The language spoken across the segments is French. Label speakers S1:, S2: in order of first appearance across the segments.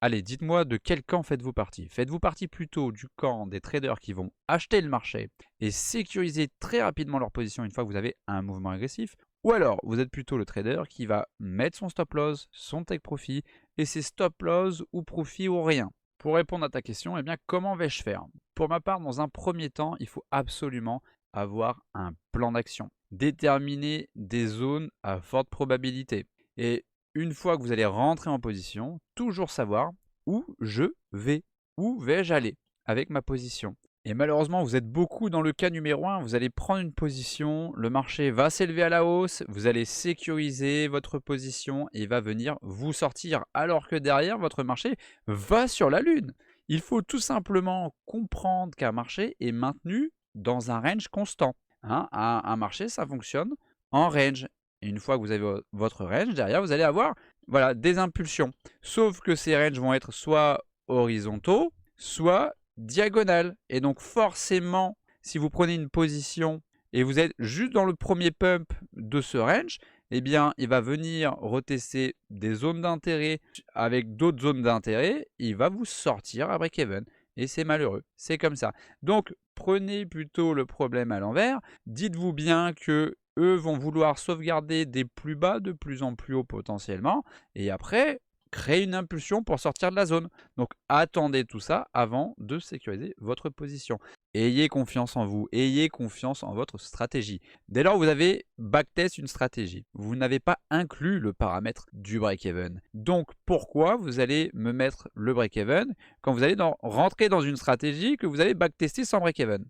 S1: Allez, dites-moi de quel camp faites-vous partie? Faites-vous partie plutôt du camp des traders qui vont acheter le marché et sécuriser très rapidement leur position une fois que vous avez un mouvement agressif? Ou alors, vous êtes plutôt le trader qui va mettre son stop loss, son take profit et ses stop loss ou profit ou rien? Pour répondre à ta question, eh bien, comment vais-je faire? Pour ma part, dans un premier temps, il faut absolument avoir un plan d'action. Déterminer des zones à forte probabilité. Et une fois que vous allez rentrer en position, toujours savoir où je vais, où vais-je aller avec ma position. Et malheureusement, vous êtes beaucoup dans le cas numéro 1, vous allez prendre une position, le marché va s'élever à la hausse, vous allez sécuriser votre position et il va venir vous sortir alors que derrière, votre marché va sur la lune. Il faut tout simplement comprendre qu'un marché est maintenu dans un range constant. Hein. Un marché, ça fonctionne en range. Et une fois que vous avez votre range, derrière, vous allez avoir voilà, des impulsions. Sauf que ces ranges vont être soit horizontaux, soit diagonales. Et donc forcément, si vous prenez une position et vous êtes juste dans le premier pump de ce range, eh bien, il va venir retester des zones d'intérêt avec d'autres zones d'intérêt. Il va vous sortir à break-even. Et c'est malheureux, c'est comme ça. Donc, prenez plutôt le problème à l'envers. Dites-vous bien que eux vont vouloir sauvegarder des plus bas de plus en plus haut potentiellement. Et après, créer une impulsion pour sortir de la zone. Donc, attendez tout ça avant de sécuriser votre position. Ayez confiance en vous, ayez confiance en votre stratégie. Dès lors, vous avez backtest une stratégie. Vous n'avez pas inclus le paramètre du break-even. Donc, pourquoi vous allez me mettre le break-even quand vous allez rentrer dans une stratégie que vous allez backtester sans break-even?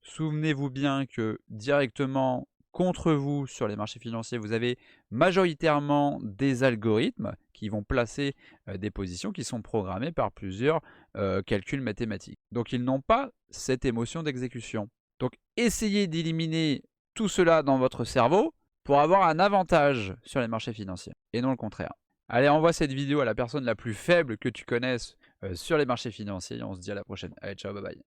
S1: Souvenez-vous bien que directement contre vous sur les marchés financiers, vous avez majoritairement des algorithmes qui vont placer des positions qui sont programmées par plusieurs calculs mathématiques. Donc ils n'ont pas cette émotion d'exécution. Donc essayez d'éliminer tout cela dans votre cerveau pour avoir un avantage sur les marchés financiers et non le contraire. Allez, envoie cette vidéo à la personne la plus faible que tu connaisses sur les marchés financiers. On se dit à la prochaine. Allez, ciao, bye bye.